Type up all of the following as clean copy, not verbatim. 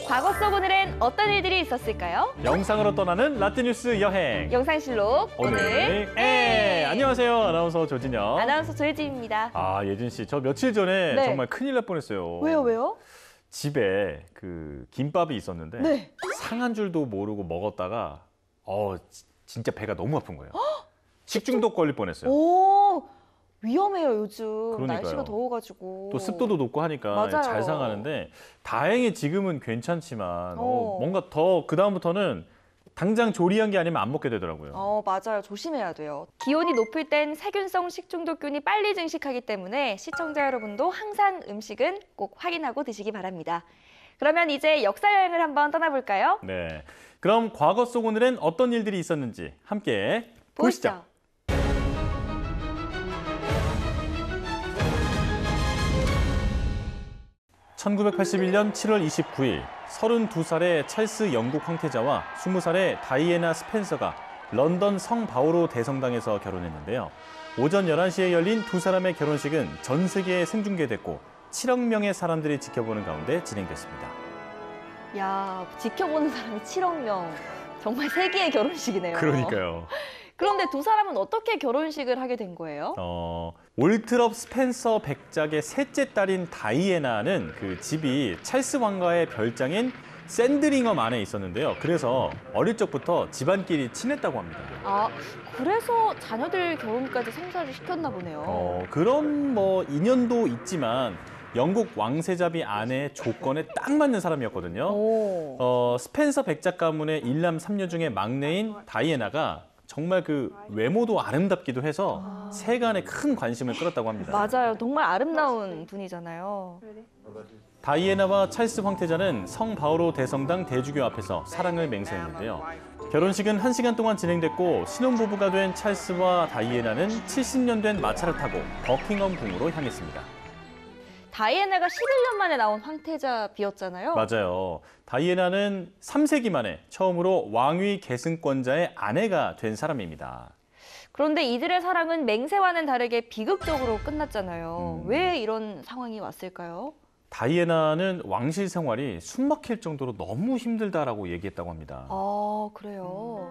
과거 속 오늘엔 어떤 일들이 있었을까요? 영상으로 떠나는 라떼뉴스 여행. 영상실록 오늘 안녕하세요. 아나운서 조진영. 아나운서 조혜진입니다. 아, 예진 씨, 저 며칠 전에 네. 정말 큰일 날 뻔했어요. 왜요? 집에 그 김밥이 있었는데 네. 상한 줄도 모르고 먹었다가 진짜 배가 너무 아픈 거예요. 식중독 걸릴 뻔했어요. 오, 위험해요, 요즘. 그러니까요. 날씨가 더워가지고. 또 습도도 높고 하니까 맞아요. 잘 상하는데 다행히 지금은 괜찮지만 어. 뭔가 더 그다음부터는 당장 조리한 게 아니면 안 먹게 되더라고요. 맞아요. 조심해야 돼요. 기온이 높을 땐 세균성 식중독균이 빨리 증식하기 때문에 시청자 여러분도 항상 음식은 꼭 확인하고 드시기 바랍니다. 그러면 이제 역사 여행을 한번 떠나볼까요? 네, 그럼 과거 속 오늘엔 어떤 일들이 있었는지 함께 보시죠. 1981년 7월 29일 32살의 찰스 영국 황태자와 20살의 다이애나 스펜서가 런던 성 바오로 대성당에서 결혼했는데요. 오전 11시에 열린 두 사람의 결혼식은 전 세계에 생중계됐고 7억 명의 사람들이 지켜보는 가운데 진행됐습니다. 야, 지켜보는 사람이 7억 명. 정말 세기의 결혼식이네요. 그러니까요. 그런데 두 사람은 어떻게 결혼식을 하게 된 거예요? 올트럽 스펜서 백작의 셋째 딸인 다이애나는 그 집이 찰스 왕가의 별장인 샌드링엄 안에 있었는데요. 그래서 어릴 적부터 집안끼리 친했다고 합니다. 아, 그래서 자녀들 결혼까지 성사를 시켰나 보네요. 그런 인연도 있지만 영국 왕세자비 아내의 조건에 딱 맞는 사람이었거든요. 스펜서 백작 가문의 일남 삼녀 중에 막내인 다이애나가 정말 그 외모도 아름답기도 해서 세간에 큰 관심을 끌었다고 합니다. 맞아요. 정말 아름다운 분이잖아요. 다이애나와 찰스 황태자는 성 바오로 대성당 대주교 앞에서 사랑을 맹세했는데요. 결혼식은 1시간 동안 진행됐고 신혼부부가 된 찰스와 다이애나는 70년 된 마차를 타고 버킹엄 궁으로 향했습니다. 다이애나가 11년 만에 나온 황태자비였잖아요. 맞아요. 다이애나는 3세기 만에 처음으로 왕위 계승권자의 아내가 된 사람입니다. 그런데 이들의 사랑은 맹세와는 다르게 비극적으로 끝났잖아요. 왜 이런 상황이 왔을까요? 다이애나는 왕실 생활이 숨막힐 정도로 너무 힘들다라고 얘기했다고 합니다. 아, 그래요?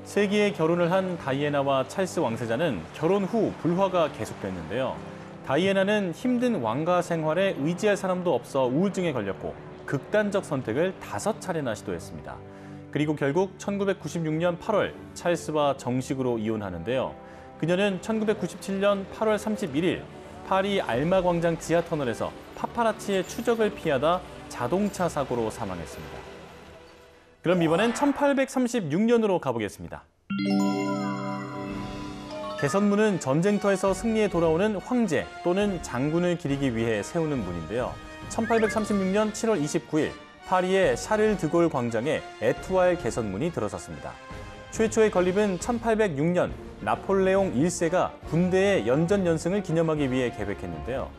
세기의 결혼을 한 다이애나와 찰스 왕세자는 결혼 후 불화가 계속됐는데요. 다이애나는 힘든 왕가 생활에 의지할 사람도 없어 우울증에 걸렸고 극단적 선택을 5차례나 시도했습니다. 그리고 결국 1996년 8월 찰스와 정식으로 이혼하는데요. 그녀는 1997년 8월 31일 파리 알마 광장 지하 터널에서 파파라치의 추적을 피하다 자동차 사고로 사망했습니다. 그럼 이번엔 1836년으로 가보겠습니다. 개선문은 전쟁터에서 승리해 돌아오는 황제 또는 장군을 기리기 위해 세우는 문인데요. 1836년 7월 29일 파리의 샤를 드골 광장에 에투알 개선문이 들어섰습니다. 최초의 건립은 1806년 나폴레옹 1세가 군대의 연전연승을 기념하기 위해 계획했는데요.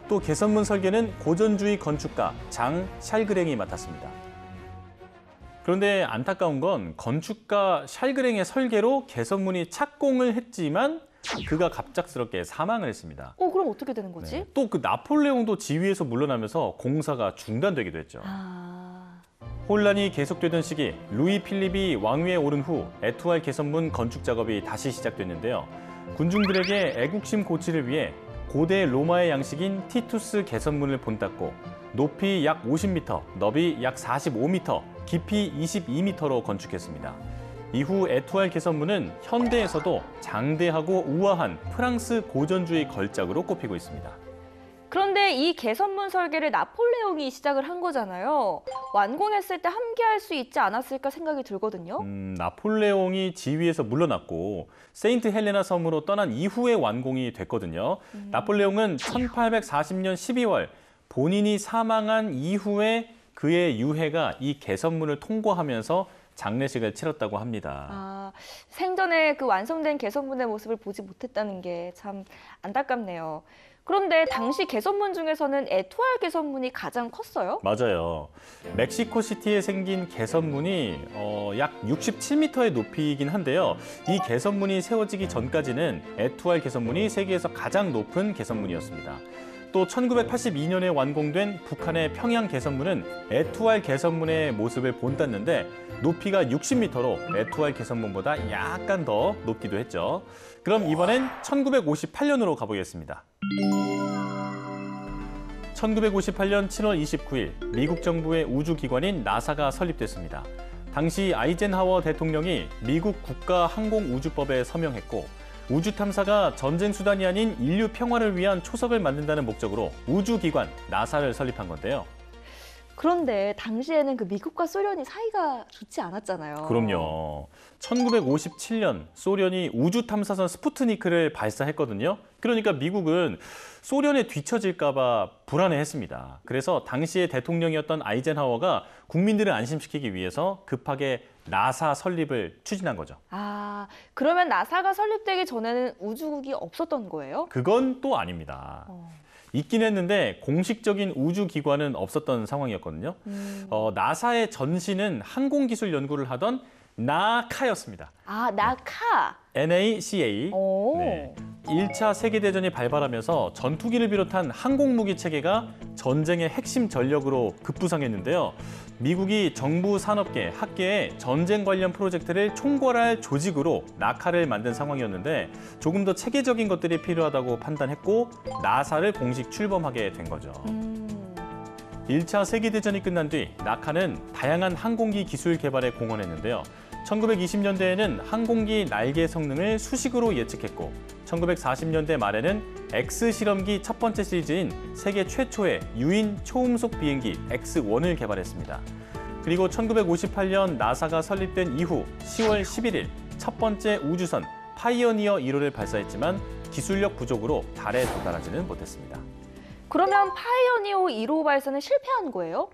또 개선문 설계는 고전주의 건축가 장 샬그랭이 맡았습니다. 그런데 안타까운 건 건축가 샬그랭의 설계로 개선문이 착공을 했지만 그가 갑작스럽게 사망을 했습니다. 그럼 어떻게 되는 거지? 또 그 나폴레옹도 지위에서 물러나면서 공사가 중단되기도 했죠. 혼란이 계속되던 시기 루이 필립이 왕위에 오른 후 에투알 개선문 건축 작업이 다시 시작됐는데요. 군중들에게 애국심 고취를 위해 고대 로마의 양식인 티투스 개선문을 본땄고 높이 약 50m, 너비 약 45m, 깊이 22m로 건축했습니다. 이후 에투알 개선문은 현대에서도 장대하고 우아한 프랑스 고전주의 걸작으로 꼽히고 있습니다. 그런데 이 개선문 설계를 나폴레옹이 시작을 한 거잖아요. 완공했을 때 함께할 수 있지 않았을까 생각이 들거든요. 나폴레옹이 지위에서 물러났고 세인트 헬레나 섬으로 떠난 이후에 완공이 됐거든요. 나폴레옹은 1840년 12월 본인이 사망한 이후에 그의 유해가 이 개선문을 통과하면서 장례식을 치렀다고 합니다. 생전에 그 완성된 개선문의 모습을 보지 못했다는 게 참 안타깝네요. 그런데 당시 개선문 중에서는 에투알 개선문이 가장 컸어요? 맞아요. 멕시코시티에 생긴 개선문이 약 67m의 높이이긴 한데요. 이 개선문이 세워지기 전까지는 에투알 개선문이 세계에서 가장 높은 개선문이었습니다. 또 1982년에 완공된 북한의 평양 개선문은 에투알 개선문의 모습을 본땄는데 높이가 60m로 에투알 개선문보다 약간 더 높기도 했죠. 그럼 이번엔 1958년으로 가보겠습니다. 1958년 7월 29일 미국 정부의 우주기관인 나사가 설립됐습니다. 당시 아이젠하워 대통령이 미국 국가항공우주법에 서명했고 우주 탐사가 전쟁 수단이 아닌 인류 평화를 위한 초석을 만든다는 목적으로 우주기관 나사를 설립한 건데요. 그런데 당시에는 그 미국과 소련이 사이가 좋지 않았잖아요. 그럼요. 1957년 소련이 우주 탐사선 스푸트니크를 발사했거든요. 그러니까 미국은 소련에 뒤처질까 봐 불안해했습니다. 그래서 당시의 대통령이었던 아이젠하워가 국민들을 안심시키기 위해서 급하게 나사 설립을 추진한 거죠. 아, 그러면 나사가 설립되기 전에는 우주국이 없었던 거예요? 그건 또 아닙니다. 있긴 했는데 공식적인 우주기관은 없었던 상황이었거든요. 나사의 전신은 항공기술 연구를 하던 나카였습니다. 아, 나카. NACA. 오. 네. 1차 세계대전이 발발하면서 전투기를 비롯한 항공무기 체계가 전쟁의 핵심 전력으로 급부상했는데요. 미국이 정부 산업계, 학계에 전쟁 관련 프로젝트를 총괄할 조직으로 나카를 만든 상황이었는데 조금 더 체계적인 것들이 필요하다고 판단했고 나사를 공식 출범하게 된 거죠. 1차 세계대전이 끝난 뒤 나카는 다양한 항공기 기술 개발에 공헌했는데요. 1920년대에는 항공기 날개 성능을 수식으로 예측했고 1940년대 말에는 X 실험기 첫 번째 시리즈인 세계 최초의 유인 초음속 비행기 X-1을 개발했습니다. 그리고 1958년 나사가 설립된 이후 10월 11일 첫 번째 우주선 파이어니어 1호를 발사했지만 기술력 부족으로 달에 도달하지는 못했습니다. 그러면 파이오니어 1호 발사는 실패한 거예요?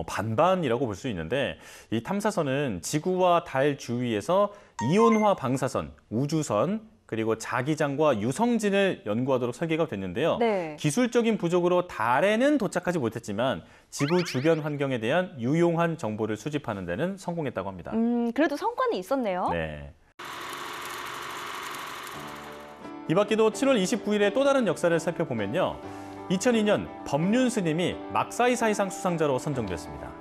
반반이라고 볼 수 있는데 이 탐사선은 지구와 달 주위에서 이온화 방사선, 우주선, 그리고 자기장과 유성진을 연구하도록 설계가 됐는데요. 네. 기술적인 부족으로 달에는 도착하지 못했지만 지구 주변 환경에 대한 유용한 정보를 수집하는 데는 성공했다고 합니다. 그래도 성과는 있었네요. 네. 이 밖에도 7월 29일에 또 다른 역사를 살펴보면요. 2002년 법륜 스님이 막사이사이상 수상자로 선정됐습니다.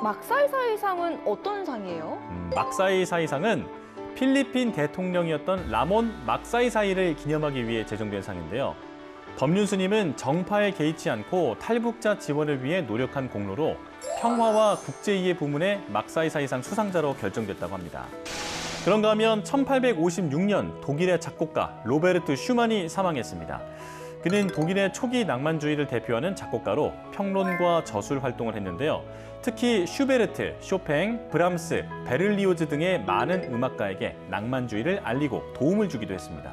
막사이사이상은 어떤 상이에요? 막사이사이상은 필리핀 대통령이었던 라몬 막사이사이를 기념하기 위해 제정된 상인데요. 법륜 스님은 정파에 개의치 않고 탈북자 지원을 위해 노력한 공로로 평화와 국제이해 부문의 막사이사이상 수상자로 결정됐다고 합니다. 그런가 하면 1856년 독일의 작곡가 로베르트 슈만이 사망했습니다. 그는 독일의 초기 낭만주의를 대표하는 작곡가로 평론과 저술 활동을 했는데요. 특히 슈베르트, 쇼팽, 브람스, 베를리오즈 등의 많은 음악가에게 낭만주의를 알리고 도움을 주기도 했습니다.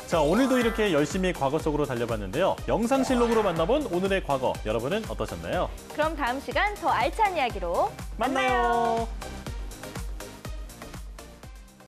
자, 오늘도 이렇게 열심히 과거 속으로 달려봤는데요. 영상실록으로 만나본 오늘의 과거, 여러분은 어떠셨나요? 그럼 다음 시간 더 알찬 이야기로 만나요.